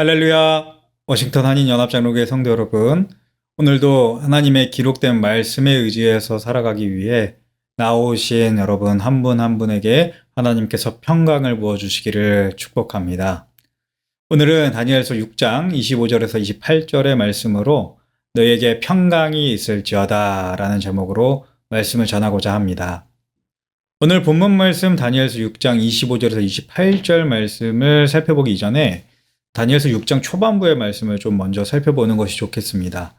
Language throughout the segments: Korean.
할렐루야! 워싱턴 한인연합장로교회 성도 여러분, 오늘도 하나님의 기록된 말씀에 의지해서 살아가기 위해 나오신 여러분 한 분 한 분에게 하나님께서 평강을 부어주시기를 축복합니다. 오늘은 다니엘서 6장 25절에서 28절의 말씀으로 너에게 평강이 있을지어다 라는 제목으로 말씀을 전하고자 합니다. 오늘 본문 말씀 다니엘서 6장 25절에서 28절 말씀을 살펴보기 이전에 다니엘서 6장 초반부의 말씀을 좀 먼저 살펴보는 것이 좋겠습니다.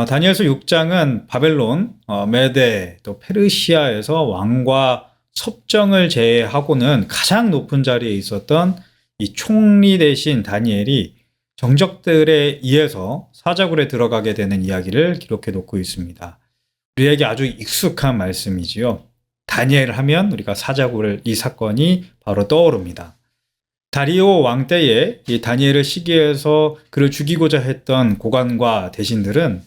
다니엘서 6장은 바벨론, 메데, 또 페르시아에서 왕과 섭정을 제외하고는 가장 높은 자리에 있었던 이 총리 대신 다니엘이 정적들에 의해서 사자굴에 들어가게 되는 이야기를 기록해 놓고 있습니다. 우리에게 아주 익숙한 말씀이지요. 다니엘 하면 우리가 사자굴 이 사건이 바로 떠오릅니다. 다리오 왕 때에 이 다니엘을 시기해서 그를 죽이고자 했던 고관과 대신들은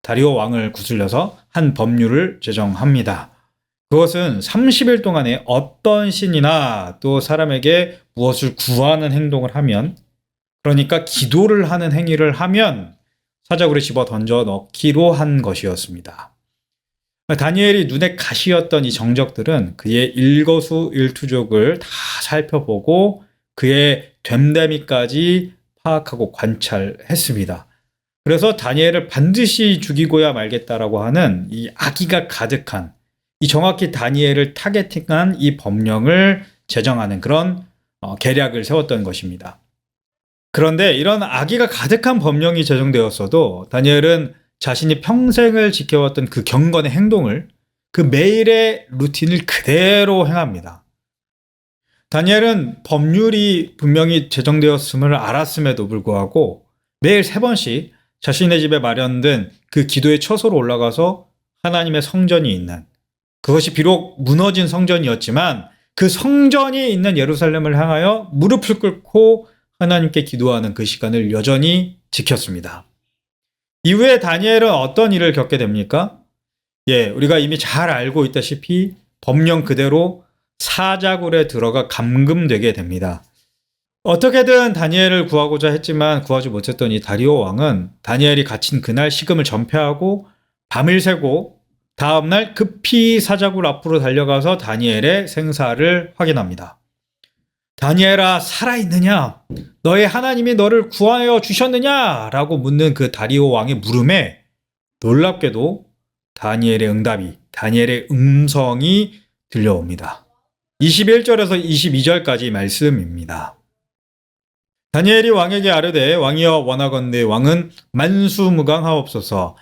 다리오 왕을 구슬려서 한 법률을 제정합니다. 그것은 30일 동안에 어떤 신이나 또 사람에게 무엇을 구하는 행동을 하면, 그러니까 기도를 하는 행위를 하면 사자굴에 집어 던져 넣기로 한 것이었습니다. 다니엘이 눈에 가시였던 이 정적들은 그의 일거수일투족을 다 살펴보고 그의 됨됨이까지 파악하고 관찰했습니다. 그래서 다니엘을 반드시 죽이고야 말겠다라고 하는 이 악의가 가득한, 이 정확히 다니엘을 타겟팅한 이 법령을 제정하는 그런 계략을 세웠던 것입니다. 그런데 이런 악의가 가득한 법령이 제정되었어도 다니엘은 자신이 평생을 지켜왔던 그 경건의 행동을, 그 매일의 루틴을 그대로 행합니다. 다니엘은 법률이 분명히 제정되었음을 알았음에도 불구하고 매일 3번씩 자신의 집에 마련된 그 기도의 처소로 올라가서 하나님의 성전이 있는, 그것이 비록 무너진 성전이었지만 그 성전이 있는 예루살렘을 향하여 무릎을 꿇고 하나님께 기도하는 그 시간을 여전히 지켰습니다. 이후에 다니엘은 어떤 일을 겪게 됩니까? 우리가 이미 잘 알고 있다시피 법령 그대로 사자굴에 들어가 감금되게 됩니다. 어떻게든 다니엘을 구하고자 했지만 구하지 못했던 이 다리오 왕은 다니엘이 갇힌 그날 식음을 전폐하고 밤을 새고 다음날 급히 사자굴 앞으로 달려가서 다니엘의 생사를 확인합니다. 다니엘아, 살아있느냐? 너의 하나님이 너를 구하여 주셨느냐? 라고 묻는 그 다리오 왕의 물음에 놀랍게도 다니엘의 응답이, 다니엘의 음성이 들려옵니다. 21절에서 22절까지 말씀입니다. 다니엘이 왕에게 아뢰되 왕이여 원하건대 왕은 만수무강하옵소서.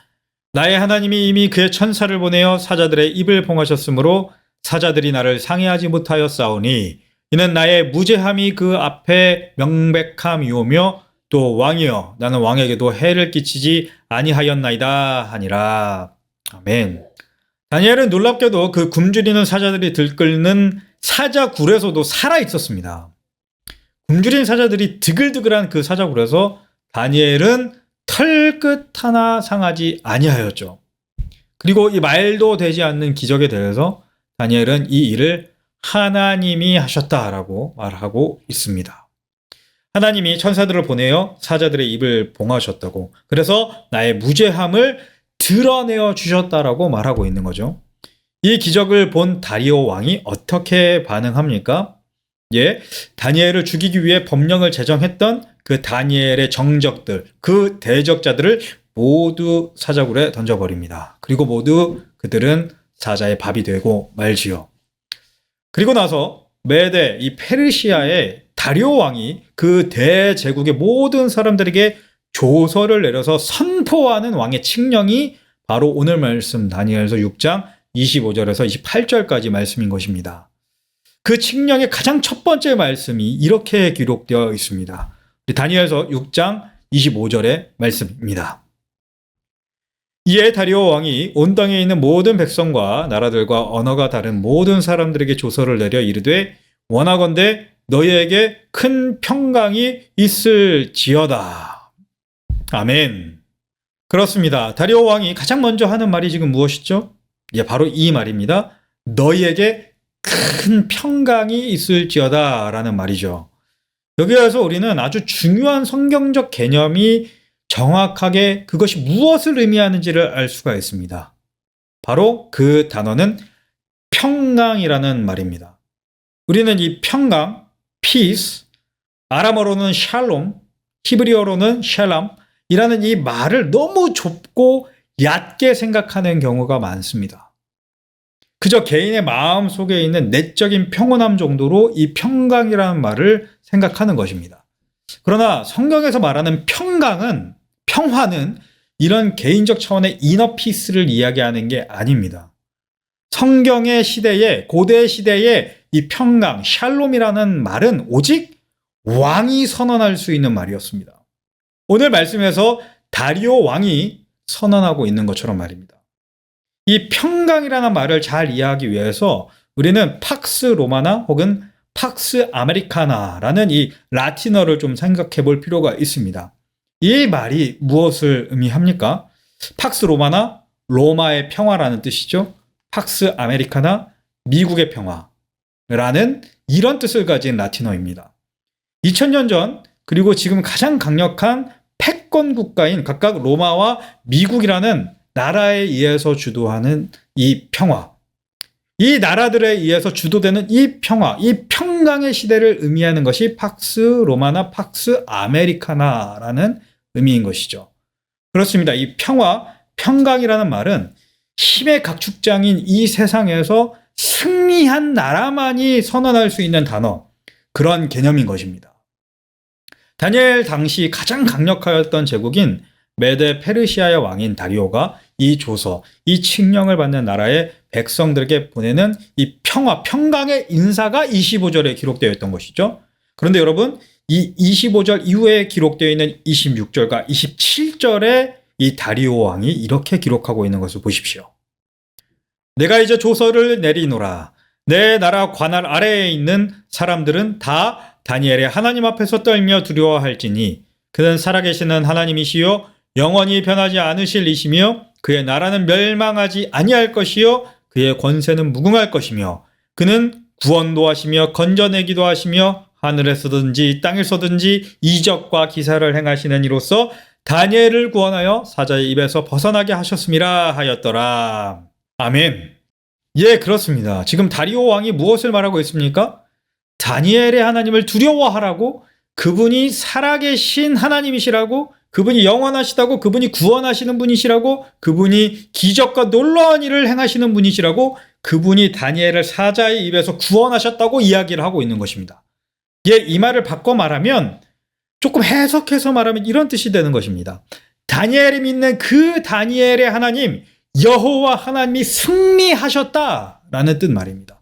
나의 하나님이 이미 그의 천사를 보내어 사자들의 입을 봉하셨으므로 사자들이 나를 상해하지 못하였사오니 이는 나의 무죄함이 그 앞에 명백함이오며 또 왕이여 나는 왕에게도 해를 끼치지 아니하였나이다 하니라. 아멘. 다니엘은 놀랍게도 그 굶주리는 사자들이 들끓는 사자굴에서도 살아있었습니다. 굶주린 사자들이 드글드글한 그 사자굴에서 다니엘은 털끝 하나 상하지 아니하였죠. 그리고 이 말도 되지 않는 기적에 대해서 다니엘은 이 일을 하나님이 하셨다라고 말하고 있습니다. 하나님이 천사들을 보내어 사자들의 입을 봉하셨다고, 그래서 나의 무죄함을 드러내어 주셨다라고 말하고 있는 거죠. 이 기적을 본 다리오 왕이 어떻게 반응합니까? 다니엘을 죽이기 위해 법령을 제정했던 그 다니엘의 정적들, 그 대적자들을 모두 사자굴에 던져버립니다. 그리고 모두 그들은 사자의 밥이 되고 말지요. 그리고 나서 메데, 이 페르시아의 다리오 왕이 그 대제국의 모든 사람들에게 조서를 내려서 선포하는 왕의 칙령이 바로 오늘 말씀 다니엘서 6장 25절에서 28절까지 말씀인 것입니다. 그 칙령의 가장 첫 번째 말씀이 이렇게 기록되어 있습니다. 다니엘서 6장 25절의 말씀입니다. 이에 다리오 왕이 온 땅에 있는 모든 백성과 나라들과 언어가 다른 모든 사람들에게 조서를 내려 이르되 원하건대 너희에게 큰 평강이 있을지어다. 아멘. 그렇습니다. 다리오 왕이 가장 먼저 하는 말이 지금 무엇이죠? 바로 이 말입니다. 너희에게 큰 평강이 있을지어다 라는 말이죠. 여기에서 우리는 아주 중요한 성경적 개념이 정확하게 그것이 무엇을 의미하는지를 알 수가 있습니다. 바로 그 단어는 평강이라는 말입니다. 우리는 이 평강, peace, 아람어로는 샬롬, 히브리어로는 샬람이라는 이 말을 너무 좁고 얕게 생각하는 경우가 많습니다. 그저 개인의 마음 속에 있는 내적인 평온함 정도로 이 평강이라는 말을 생각하는 것입니다. 그러나 성경에서 말하는 평화는 이런 개인적 차원의 이너 피스를 이야기하는 게 아닙니다. 성경의 시대에, 고대 시대에 이 평강, 샬롬이라는 말은 오직 왕이 선언할 수 있는 말이었습니다. 오늘 말씀에서 다리오 왕이 선언하고 있는 것처럼 말입니다. 이 평강이라는 말을 잘 이해하기 위해서 우리는 팍스 로마나 혹은 팍스 아메리카나라는 이 라틴어를 좀 생각해 볼 필요가 있습니다. 이 말이 무엇을 의미합니까? 팍스 로마나 로마의 평화라는 뜻이죠. 팍스 아메리카나 미국의 평화라는 이런 뜻을 가진 라틴어입니다. 2000년 전 그리고 지금 가장 강력한 패권 국가인 각각 로마와 미국이라는 나라에 의해서 주도하는 이 평화, 이 나라들에 의해서 주도되는 이 평화, 이 평강의 시대를 의미하는 것이 팍스 로마나 팍스 아메리카나라는 의미인 것이죠. 그렇습니다. 이 평강이라는 말은 힘의 각축장인 이 세상에서 승리한 나라만이 선언할 수 있는 단어, 그런 개념인 것입니다. 다니엘 당시 가장 강력하였던 제국인 메데 페르시아의 왕인 다리오가 이 조서, 이 칙령을 받는 나라의 백성들에게 보내는 이 평강의 인사가 25절에 기록되어 있던 것이죠. 그런데 여러분, 이 25절 이후에 기록되어 있는 26절과 27절에 이 다리오 왕이 이렇게 기록하고 있는 것을 보십시오. 내가 이제 조서를 내리노라. 내 나라 관할 아래에 있는 사람들은 다 다니엘의 하나님 앞에서 떨며 두려워할지니 그는 살아계시는 하나님이시요 영원히 변하지 않으실 이시며 그의 나라는 멸망하지 아니할 것이요 그의 권세는 무궁할 것이며 그는 구원도 하시며 건져내기도 하시며 하늘에서든지 땅에서든지 이적과 기사를 행하시는 이로써 다니엘을 구원하여 사자의 입에서 벗어나게 하셨음이라 하였더라. 아멘. 예, 그렇습니다. 지금 다리오 왕이 무엇을 말하고 있습니까? 다니엘의 하나님을 두려워하라고, 그분이 살아계신 하나님이시라고, 그분이 영원하시다고, 그분이 구원하시는 분이시라고, 그분이 기적과 놀라운 일을 행하시는 분이시라고, 그분이 다니엘을 사자의 입에서 구원하셨다고 이야기를 하고 있는 것입니다. 예, 이 말을 바꿔 말하면, 조금 해석해서 말하면 이런 뜻이 되는 것입니다. 다니엘이 믿는 그 다니엘의 하나님, 여호와 하나님이 승리하셨다라는 뜻 말입니다.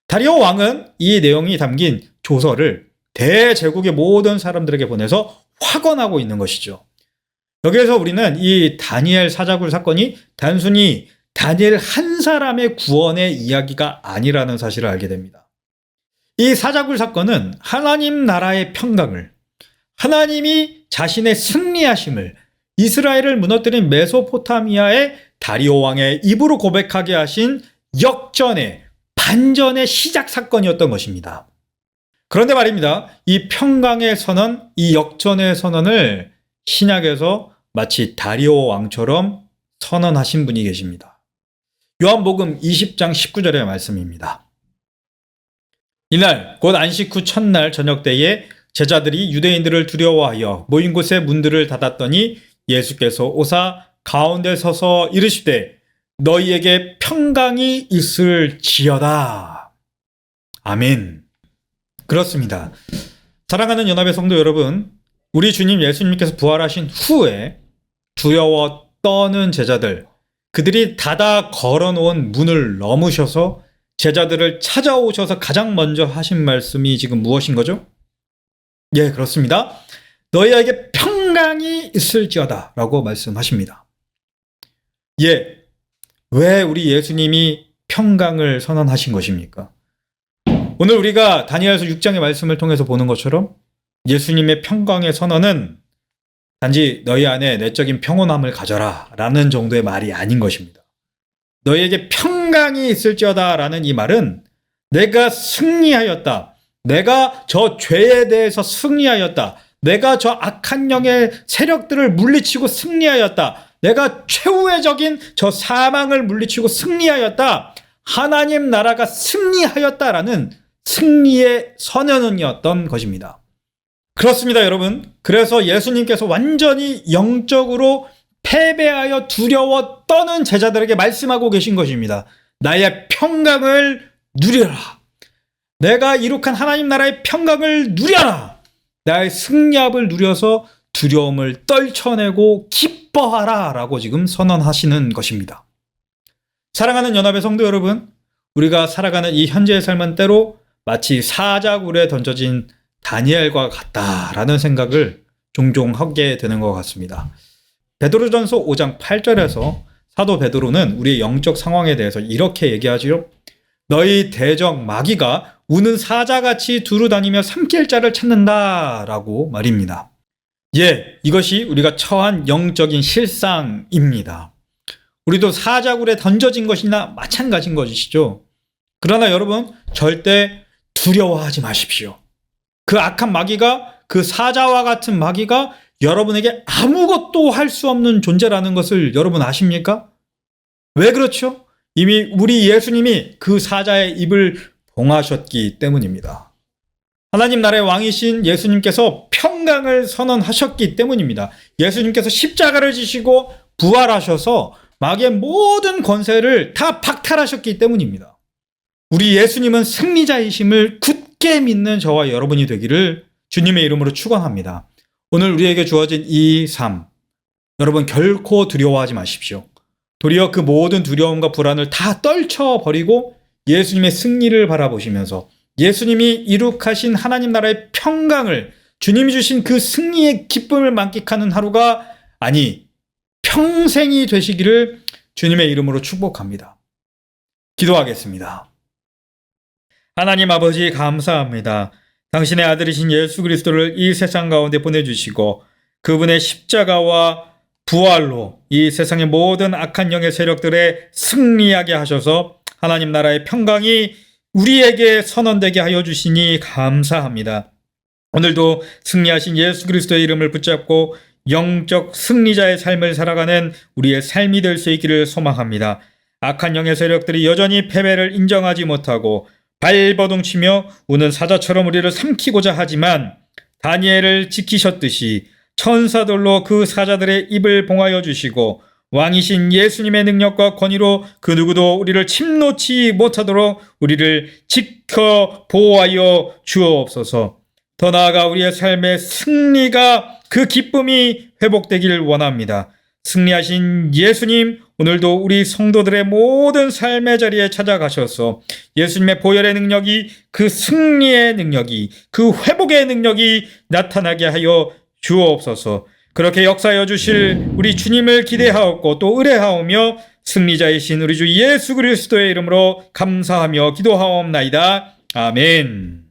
다리오 왕은 이 내용이 담긴 조서를 대제국의 모든 사람들에게 보내서 확언하고 있는 것이죠. 여기에서 우리는 이 다니엘 사자굴 사건이 단순히 다니엘 한 사람의 구원의 이야기가 아니라는 사실을 알게 됩니다. 이 사자굴 사건은 하나님 나라의 평강을, 하나님이 자신의 승리하심을, 이스라엘을 무너뜨린 메소포타미아의 다리오 왕의 입으로 고백하게 하신 역전의, 반전의 시작 사건이었던 것입니다. 그런데 말입니다. 이 평강의 선언, 이 역전의 선언을 신약에서 마치 다리오 왕처럼 선언하신 분이 계십니다. 요한복음 20장 19절의 말씀입니다. 이날 곧 안식 후 첫날 저녁 때에 제자들이 유대인들을 두려워하여 모인 곳에 문들을 닫았더니 예수께서 오사 가운데 서서 이르시되 너희에게 평강이 있을지어다. 아멘. 그렇습니다. 사랑하는 연합의 성도 여러분, 우리 주님 예수님께서 부활하신 후에 두려워 떠는 제자들, 그들이 닫아 걸어놓은 문을 넘으셔서 제자들을 찾아오셔서 가장 먼저 하신 말씀이 지금 무엇인 거죠? 예, 그렇습니다. 너희에게 평강이 있을지어다 라고 말씀하십니다. 예, 왜 우리 예수님이 평강을 선언하신 것입니까? 오늘 우리가 다니엘서 6장의 말씀을 통해서 보는 것처럼 예수님의 평강의 선언은 단지 너희 안에 내적인 평온함을 가져라 라는 정도의 말이 아닌 것입니다. 너희에게 평강이 있을지어다 라는 이 말은 내가 승리하였다, 내가 저 죄에 대해서 승리하였다. 내가 저 악한 영의 세력들을 물리치고 승리하였다. 내가 최우회적인 저 사망을 물리치고 승리하였다. 하나님 나라가 승리하였다라는 승리의 선언이었던 것입니다. 그렇습니다, 여러분. 그래서 예수님께서 완전히 영적으로 패배하여 두려워 떠는 제자들에게 말씀하고 계신 것입니다. 나의 평강을 누려라. 내가 이룩한 하나님 나라의 평강을 누려라. 나의 승리함을 누려서 두려움을 떨쳐내고 기뻐하라 라고 지금 선언하시는 것입니다. 사랑하는 연합의 성도 여러분, 우리가 살아가는 이 현재의 삶은 때로 마치 사자굴에 던져진 다니엘과 같다라는 생각을 종종 하게 되는 것 같습니다. 베드로전서 5장 8절에서 사도 베드로는 우리의 영적 상황에 대해서 이렇게 얘기하지요. 너희 대적 마귀가 우는 사자같이 두루다니며 삼킬 자를 찾는다라고 말입니다. 이것이 우리가 처한 영적인 실상입니다. 우리도 사자굴에 던져진 것이나 마찬가지인 것이시죠. 그러나 여러분, 절대 두려워하지 마십시오. 그 악한 마귀가, 그 사자와 같은 마귀가 여러분에게 아무것도 할 수 없는 존재라는 것을 여러분 아십니까? 왜 그렇죠? 이미 우리 예수님이 그 사자의 입을 봉하셨기 때문입니다. 하나님 나라의 왕이신 예수님께서 평강을 선언하셨기 때문입니다. 예수님께서 십자가를 지시고 부활하셔서 마귀의 모든 권세를 다 박탈하셨기 때문입니다. 우리 예수님은 승리자이심을 굳게 믿는 저와 여러분이 되기를 주님의 이름으로 축원합니다. 오늘 우리에게 주어진 이 삶, 여러분 결코 두려워하지 마십시오. 도리어 그 모든 두려움과 불안을 다 떨쳐버리고 예수님의 승리를 바라보시면서 예수님이 이룩하신 하나님 나라의 평강을, 주님이 주신 그 승리의 기쁨을 만끽하는 하루가, 아니 평생이 되시기를 주님의 이름으로 축복합니다. 기도하겠습니다. 하나님 아버지, 감사합니다. 당신의 아들이신 예수 그리스도를 이 세상 가운데 보내주시고 그분의 십자가와 부활로 이 세상의 모든 악한 영의 세력들에 승리하게 하셔서 하나님 나라의 평강이 우리에게 선언되게 하여 주시니 감사합니다. 오늘도 승리하신 예수 그리스도의 이름을 붙잡고 영적 승리자의 삶을 살아가는 우리의 삶이 될 수 있기를 소망합니다. 악한 영의 세력들이 여전히 패배를 인정하지 못하고 발버둥치며 우는 사자처럼 우리를 삼키고자 하지만 다니엘을 지키셨듯이 천사들로 그 사자들의 입을 봉하여 주시고 왕이신 예수님의 능력과 권위로 그 누구도 우리를 침노치 못하도록 우리를 지켜 보호하여 주옵소서. 더 나아가 우리의 삶의 승리가, 그 기쁨이 회복되기를 원합니다. 승리하신 예수님, 오늘도 우리 성도들의 모든 삶의 자리에 찾아가셔서 예수님의 보혈의 능력이, 그 승리의 능력이, 그 회복의 능력이 나타나게 하여 주옵소서. 그렇게 역사하여 주실 우리 주님을 기대하옵고 또 의뢰하오며 승리자이신 우리 주 예수 그리스도의 이름으로 감사하며 기도하옵나이다. 아멘.